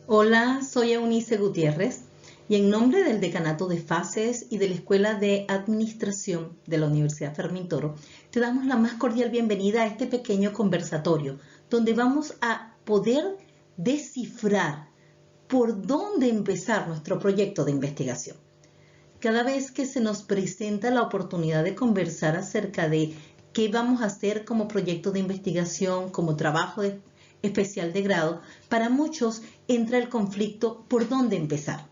Hola, soy Eunice Gutiérrez y en nombre del Decanato de FACES y de la Escuela de Administración de la Universidad Fermín Toro, te damos la más cordial bienvenida a este pequeño conversatorio donde vamos a poder descifrar por dónde empezar nuestro proyecto de investigación. Cada vez que se nos presenta la oportunidad de conversar acerca de qué vamos a hacer como proyecto de investigación, como trabajo especial de grado, para muchos entra el conflicto por dónde empezar.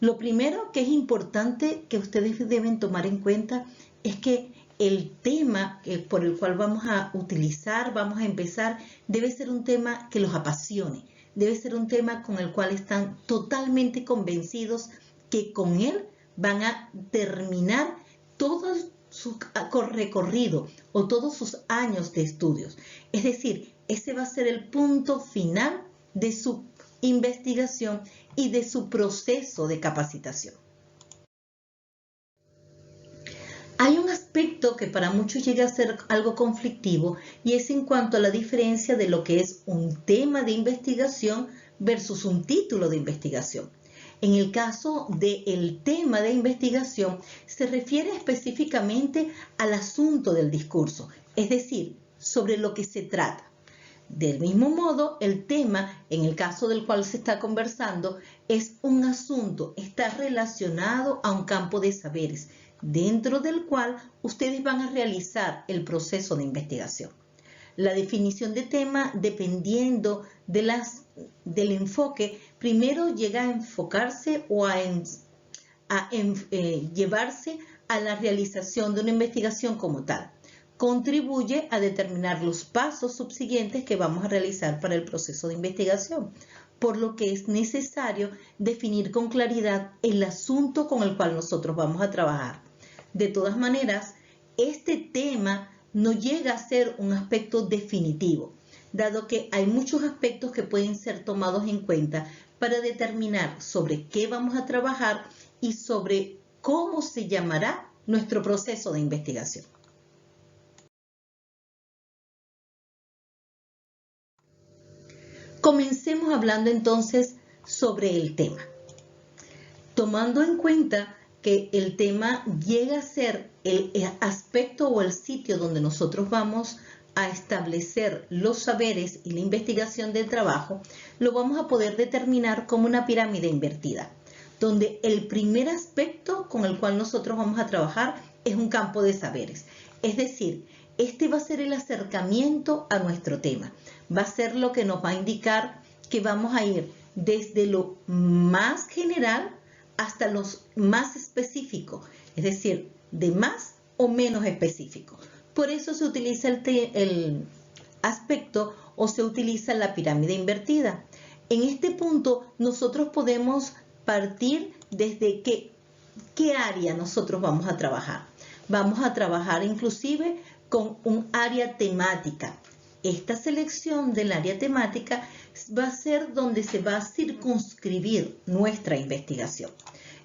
Lo primero que es importante que ustedes deben tomar en cuenta es que el tema por el cual vamos a empezar, debe ser un tema que los apasione, debe ser un tema con el cual están totalmente convencidos que con él van a terminar todo su recorrido o todos sus años de estudios. Es decir, ese va a ser el punto final de su investigación y de su proceso de capacitación. Hay un aspecto que para muchos llega a ser algo conflictivo y es en cuanto a la diferencia de lo que es un tema de investigación versus un título de investigación. En el caso del tema de investigación, se refiere específicamente al asunto del discurso, es decir, sobre lo que se trata. Del mismo modo, el tema, en el caso del cual se está conversando, es un asunto, está relacionado a un campo de saberes, dentro del cual ustedes van a realizar el proceso de investigación. La definición de tema, dependiendo del enfoque, primero llega a enfocarse o llevarse a la realización de una investigación como tal. Contribuye a determinar los pasos subsiguientes que vamos a realizar para el proceso de investigación, por lo que es necesario definir con claridad el asunto con el cual nosotros vamos a trabajar. De todas maneras, este tema no llega a ser un aspecto definitivo, dado que hay muchos aspectos que pueden ser tomados en cuenta para determinar sobre qué vamos a trabajar y sobre cómo se llamará nuestro proceso de investigación. Comencemos hablando entonces sobre el tema. Tomando en cuenta que el tema llega a ser el aspecto o el sitio donde nosotros vamos a establecer los saberes y la investigación del trabajo, lo vamos a poder determinar como una pirámide invertida, donde el primer aspecto con el cual nosotros vamos a trabajar es un campo de saberes. Es decir, este va a ser el acercamiento a nuestro tema. Va a ser lo que nos va a indicar que vamos a ir desde lo más general hasta lo más específico, es decir, de más o menos específico. Por eso se utiliza el aspecto o se utiliza la pirámide invertida. En este punto nosotros podemos partir desde qué área nosotros vamos a trabajar. Vamos a trabajar inclusive con un área temática. Esta selección del área temática va a ser donde se va a circunscribir nuestra investigación.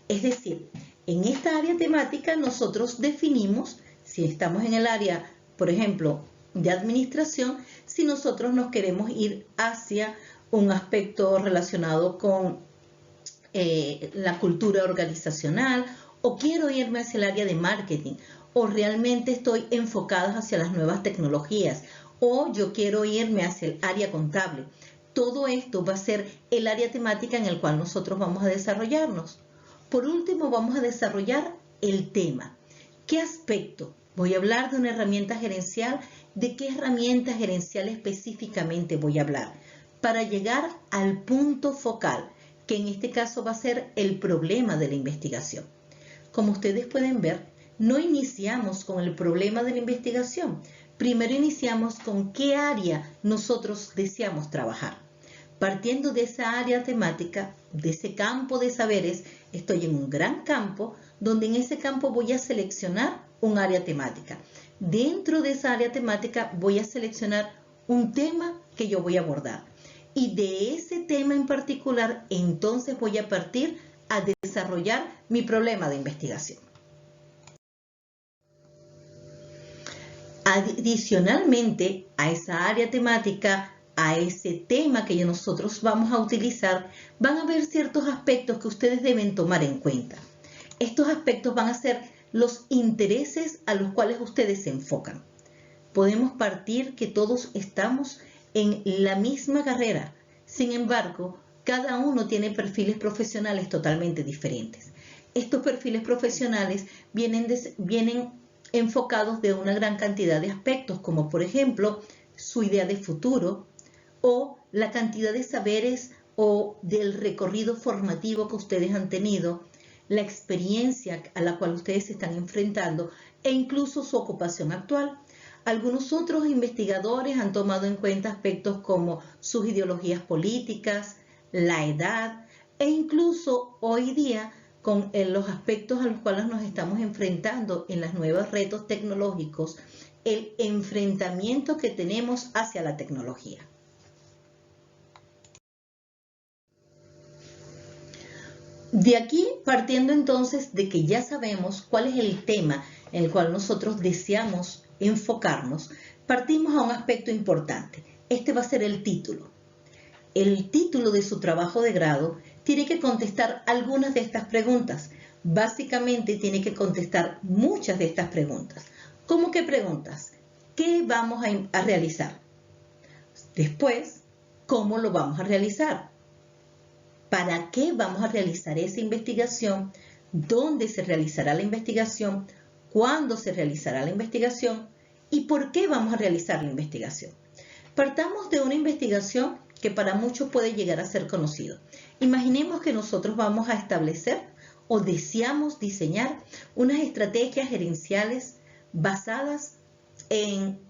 Es decir, en esta área temática nosotros definimos, si estamos en el área, por ejemplo, de administración, si nosotros nos queremos ir hacia un aspecto relacionado con la cultura organizacional, o quiero irme hacia el área de marketing, o realmente estoy enfocada hacia las nuevas tecnologías, o yo quiero irme hacia el área contable. Todo esto va a ser el área temática en el cual nosotros vamos a desarrollarnos. Por último, vamos a desarrollar el tema. ¿Qué aspecto? Voy a hablar de una herramienta gerencial. ¿De qué herramienta gerencial específicamente voy a hablar? Para llegar al punto focal, que en este caso va a ser el problema de la investigación. Como ustedes pueden ver, no iniciamos con el problema de la investigación. Primero iniciamos con qué área nosotros deseamos trabajar. Partiendo de esa área temática, de ese campo de saberes, estoy en un gran campo donde en ese campo voy a seleccionar un área temática. Dentro de esa área temática voy a seleccionar un tema que yo voy a abordar. Y de ese tema en particular, entonces voy a partir a desarrollar mi problema de investigación. Adicionalmente a esa área temática a ese tema que nosotros vamos a utilizar, van a haber ciertos aspectos que ustedes deben tomar en cuenta. Estos aspectos van a ser los intereses a los cuales ustedes se enfocan. Podemos partir que todos estamos en la misma carrera. Sin embargo, cada uno tiene perfiles profesionales totalmente diferentes. Estos perfiles profesionales vienen enfocados de una gran cantidad de aspectos, como por ejemplo, su idea de futuro o la cantidad de saberes o del recorrido formativo que ustedes han tenido, la experiencia a la cual ustedes se están enfrentando e incluso su ocupación actual. Algunos otros investigadores han tomado en cuenta aspectos como sus ideologías políticas, la edad e incluso hoy día con los aspectos a los cuales nos estamos enfrentando en los nuevos retos tecnológicos, el enfrentamiento que tenemos hacia la tecnología. De aquí, partiendo entonces de que ya sabemos cuál es el tema en el cual nosotros deseamos enfocarnos, partimos a un aspecto importante. Este va a ser el título. El título de su trabajo de grado tiene que contestar algunas de estas preguntas. Básicamente tiene que contestar muchas de estas preguntas. ¿Cómo qué preguntas? ¿Qué vamos a realizar? Después, ¿cómo lo vamos a realizar? ¿Para qué vamos a realizar esa investigación? ¿Dónde se realizará la investigación? ¿Cuándo se realizará la investigación? ¿Y por qué vamos a realizar la investigación? Partamos de una investigación que para muchos puede llegar a ser conocido. Imaginemos que nosotros vamos a establecer o deseamos diseñar unas estrategias gerenciales basadas en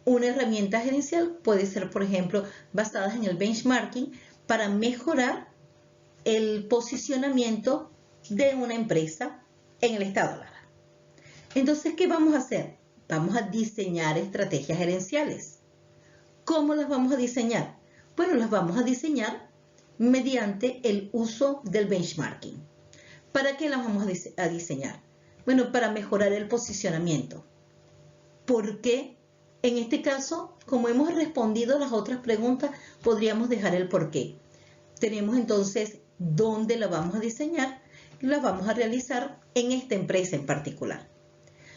una herramienta gerencial, puede ser, por ejemplo, basadas en el benchmarking para mejorar el posicionamiento de una empresa en el estado de Lara. Entonces, ¿qué vamos a hacer? Vamos a diseñar estrategias gerenciales. ¿Cómo las vamos a diseñar? Bueno, las vamos a diseñar mediante el uso del benchmarking. ¿Para qué las vamos a diseñar? Bueno, para mejorar el posicionamiento. ¿Por qué? En este caso, como hemos respondido a las otras preguntas, podríamos dejar el por qué. Tenemos entonces dónde la vamos a diseñar, la vamos a realizar en esta empresa en particular.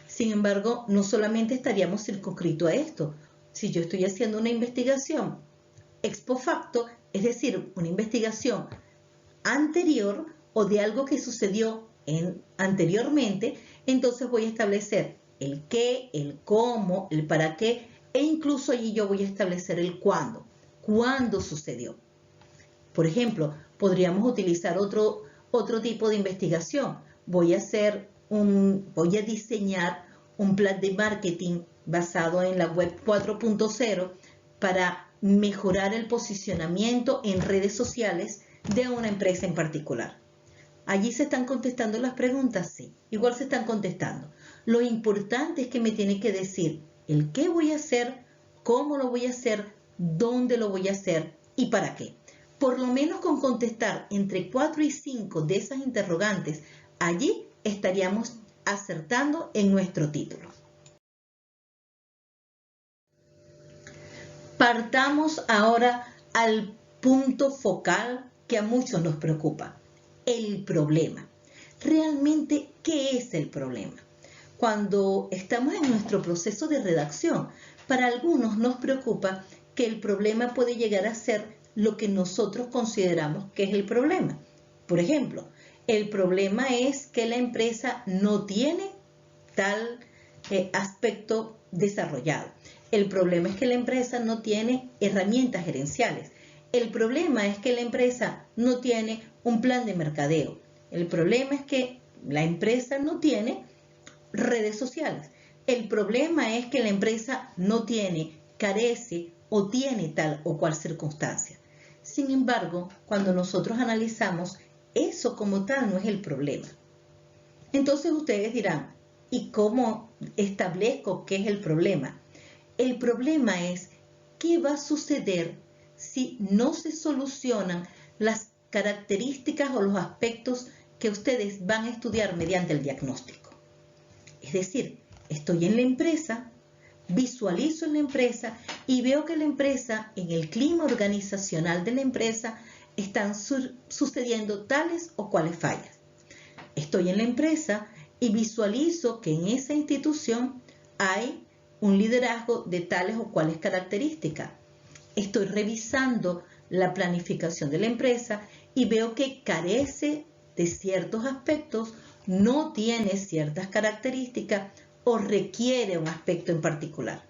Sin embargo, no solamente estaríamos circunscritos a esto. Si yo estoy haciendo una investigación ex post facto, es decir, una investigación anterior o de algo que sucedió anteriormente, entonces voy a establecer el qué, el cómo, el para qué e incluso allí yo voy a establecer el cuándo. ¿Cuándo sucedió? Por ejemplo, podríamos utilizar otro tipo de investigación. Voy a diseñar un plan de marketing basado en la web 4.0 para mejorar el posicionamiento en redes sociales de una empresa en particular. Allí se están contestando las preguntas, sí, igual se están contestando. Lo importante es que me tiene que decir el qué voy a hacer, cómo lo voy a hacer, dónde lo voy a hacer y para qué. Por lo menos con contestar entre 4 y 5 de esas interrogantes, allí estaríamos acertando en nuestro título. Partamos ahora al punto focal que a muchos nos preocupa, el problema. Realmente, ¿qué es el problema? Cuando estamos en nuestro proceso de redacción, para algunos nos preocupa que el problema puede llegar a ser lo que nosotros consideramos que es el problema. Por ejemplo, el problema es que la empresa no tiene tal aspecto desarrollado. El problema es que la empresa no tiene herramientas gerenciales. El problema es que la empresa no tiene un plan de mercadeo. El problema es que la empresa no tiene redes sociales. El problema es que la empresa no tiene, carece o tiene tal o cual circunstancia. Sin embargo, cuando nosotros analizamos, eso como tal no es el problema. Entonces ustedes dirán, ¿y cómo establezco qué es el problema? El problema es qué va a suceder si no se solucionan las características o los aspectos que ustedes van a estudiar mediante el diagnóstico. Es decir, estoy en la empresa, visualizo en la empresa y veo que la empresa, en el clima organizacional de la empresa, están sucediendo tales o cuales fallas. Estoy en la empresa y visualizo que en esa institución hay un liderazgo de tales o cuales características. Estoy revisando la planificación de la empresa y veo que carece de ciertos aspectos, no tiene ciertas características o requiere un aspecto en particular.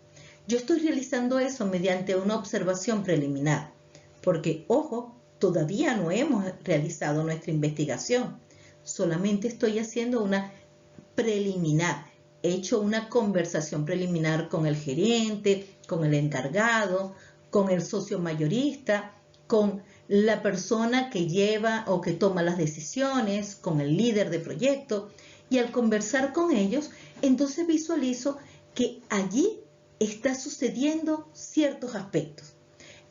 Yo estoy realizando eso mediante una observación preliminar, porque, ojo, todavía no hemos realizado nuestra investigación, solamente estoy haciendo una preliminar. He hecho una conversación preliminar con el gerente, con el encargado, con el socio mayorista, con la persona que lleva o que toma las decisiones, con el líder de proyecto, y al conversar con ellos, entonces visualizo que allí está sucediendo ciertos aspectos.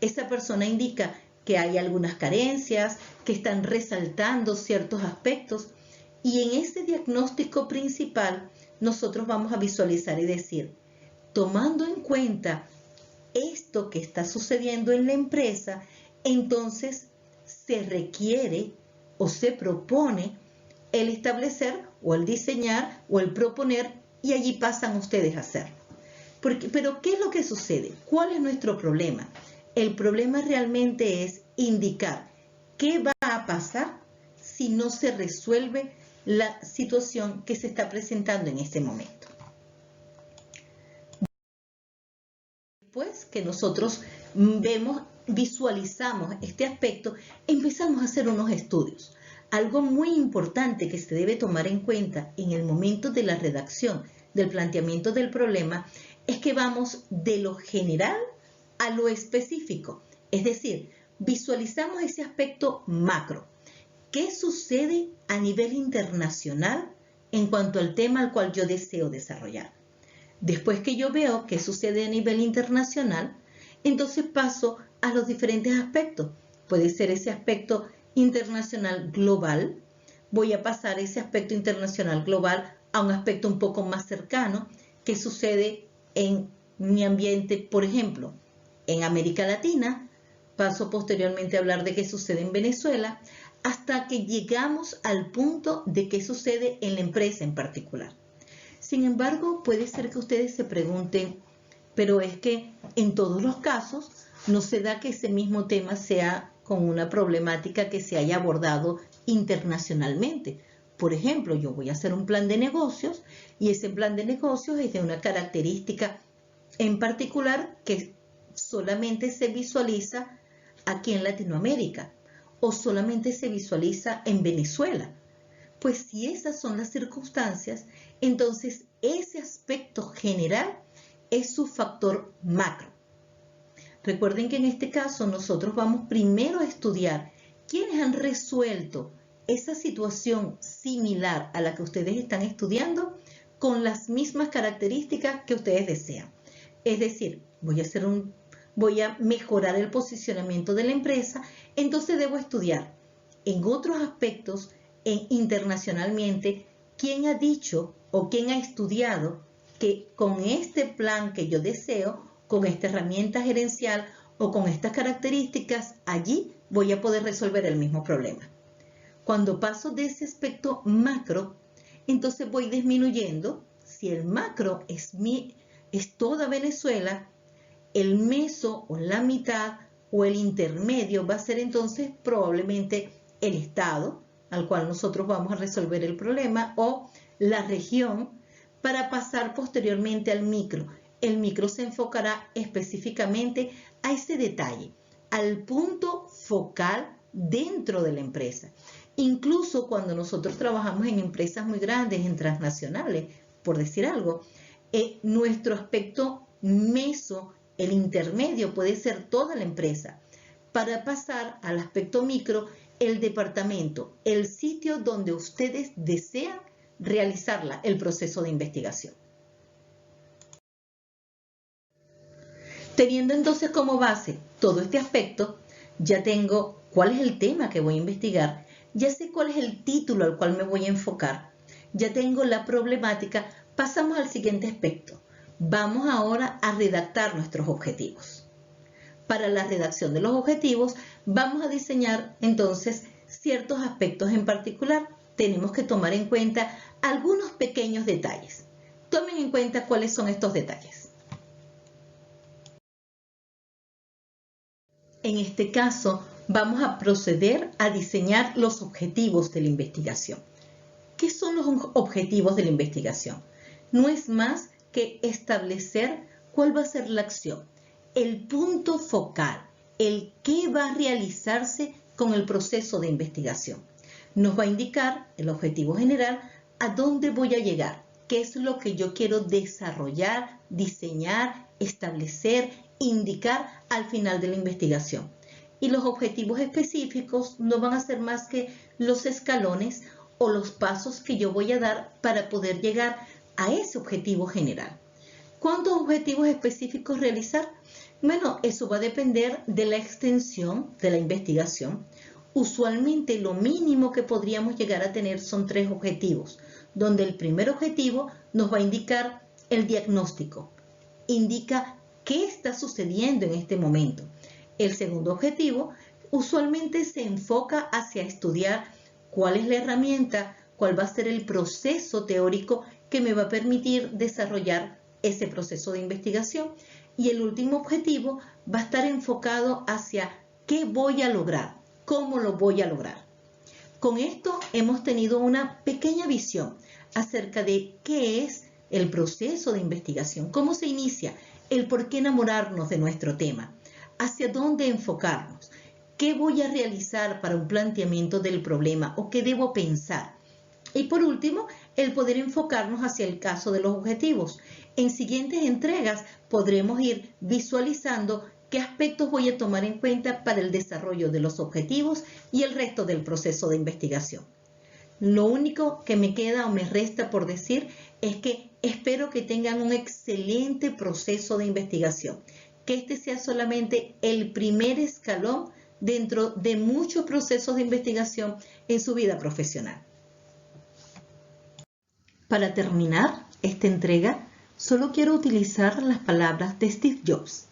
Esa persona indica que hay algunas carencias, que están resaltando ciertos aspectos, y en ese diagnóstico principal nosotros vamos a visualizar y decir, tomando en cuenta esto que está sucediendo en la empresa, entonces se requiere o se propone el establecer o el diseñar o el proponer, y allí pasan ustedes a hacerlo. Pero ¿qué es lo que sucede? ¿Cuál es nuestro problema? El problema realmente es indicar qué va a pasar si no se resuelve la situación que se está presentando en este momento. Después que nosotros visualizamos este aspecto, empezamos a hacer unos estudios. Algo muy importante que se debe tomar en cuenta en el momento de la redacción del planteamiento del problema es que vamos de lo general a lo específico. Es decir, visualizamos ese aspecto macro. ¿Qué sucede a nivel internacional en cuanto al tema al cual yo deseo desarrollar? Después que yo veo qué sucede a nivel internacional, entonces paso a los diferentes aspectos. Puede ser ese aspecto internacional global. Voy a pasar ese aspecto internacional global a un aspecto un poco más cercano que sucede en mi ambiente, por ejemplo, en América Latina. Paso posteriormente a hablar de qué sucede en Venezuela, hasta que llegamos al punto de qué sucede en la empresa en particular. Sin embargo, puede ser que ustedes se pregunten, pero es que en todos los casos no se da que ese mismo tema sea con una problemática que se haya abordado internacionalmente. Por ejemplo, yo voy a hacer un plan de negocios y ese plan de negocios es de una característica en particular que solamente se visualiza aquí en Latinoamérica o solamente se visualiza en Venezuela. Pues si esas son las circunstancias, entonces ese aspecto general es su factor macro. Recuerden que en este caso nosotros vamos primero a estudiar quiénes han resuelto esa situación similar a la que ustedes están estudiando con las mismas características que ustedes desean. Es decir, voy a mejorar el posicionamiento de la empresa, entonces debo estudiar en otros aspectos internacionalmente quién ha dicho o quién ha estudiado que con este plan que yo deseo, con esta herramienta gerencial o con estas características, allí voy a poder resolver el mismo problema. Cuando paso de ese aspecto macro, entonces voy disminuyendo. Si el macro es toda Venezuela, el meso o la mitad o el intermedio va a ser entonces probablemente el estado al cual nosotros vamos a resolver el problema o la región, para pasar posteriormente al micro. El micro se enfocará específicamente a ese detalle, al punto focal dentro de la empresa. Incluso cuando nosotros trabajamos en empresas muy grandes, en transnacionales, por decir algo, nuestro aspecto meso, el intermedio, puede ser toda la empresa. Para pasar al aspecto micro, el departamento, el sitio donde ustedes desean realizar el proceso de investigación. Teniendo entonces como base todo este aspecto, ya tengo cuál es el tema que voy a investigar, ya sé cuál es el título al cual me voy a enfocar, ya tengo la problemática, pasamos al siguiente aspecto. Vamos ahora a redactar nuestros objetivos. Para la redacción de los objetivos vamos a diseñar entonces ciertos aspectos en particular. Tenemos que tomar en cuenta algunos pequeños detalles. Tomen en cuenta cuáles son estos detalles. En este caso, vamos a proceder a diseñar los objetivos de la investigación. ¿Qué son los objetivos de la investigación? No es más que establecer cuál va a ser la acción, el punto focal, el qué va a realizarse con el proceso de investigación. Nos va a indicar el objetivo general, a dónde voy a llegar, qué es lo que yo quiero desarrollar, diseñar, establecer, indicar al final de la investigación. Y los objetivos específicos no van a ser más que los escalones o los pasos que yo voy a dar para poder llegar a ese objetivo general. ¿Cuántos objetivos específicos realizar? Bueno, eso va a depender de la extensión de la investigación. Usualmente lo mínimo que podríamos llegar a tener son 3 objetivos, donde el primer objetivo nos va a indicar el diagnóstico, indica qué está sucediendo en este momento. El segundo objetivo usualmente se enfoca hacia estudiar cuál es la herramienta, cuál va a ser el proceso teórico que me va a permitir desarrollar ese proceso de investigación. Y el último objetivo va a estar enfocado hacia qué voy a lograr, cómo lo voy a lograr. Con esto hemos tenido una pequeña visión acerca de qué es el proceso de investigación, cómo se inicia, el por qué enamorarnos de nuestro tema, hacia dónde enfocarnos, qué voy a realizar para un planteamiento del problema o qué debo pensar. Y por último, el poder enfocarnos hacia el caso de los objetivos. En siguientes entregas podremos ir visualizando qué aspectos voy a tomar en cuenta para el desarrollo de los objetivos y el resto del proceso de investigación. Lo único que me queda o me resta por decir es que espero que tengan un excelente proceso de investigación, que este sea solamente el primer escalón dentro de muchos procesos de investigación en su vida profesional. Para terminar esta entrega, solo quiero utilizar las palabras de Steve Jobs,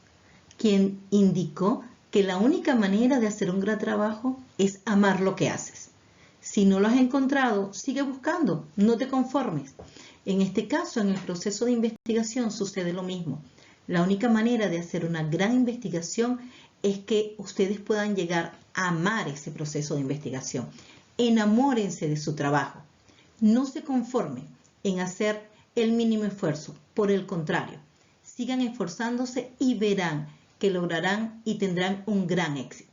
quien indicó que la única manera de hacer un gran trabajo es amar lo que haces. Si no lo has encontrado, sigue buscando, no te conformes. En este caso, en el proceso de investigación sucede lo mismo. La única manera de hacer una gran investigación es que ustedes puedan llegar a amar ese proceso de investigación. Enamórense de su trabajo. No se conformen en hacer el mínimo esfuerzo. Por el contrario, sigan esforzándose y verán que lograrán y tendrán un gran éxito.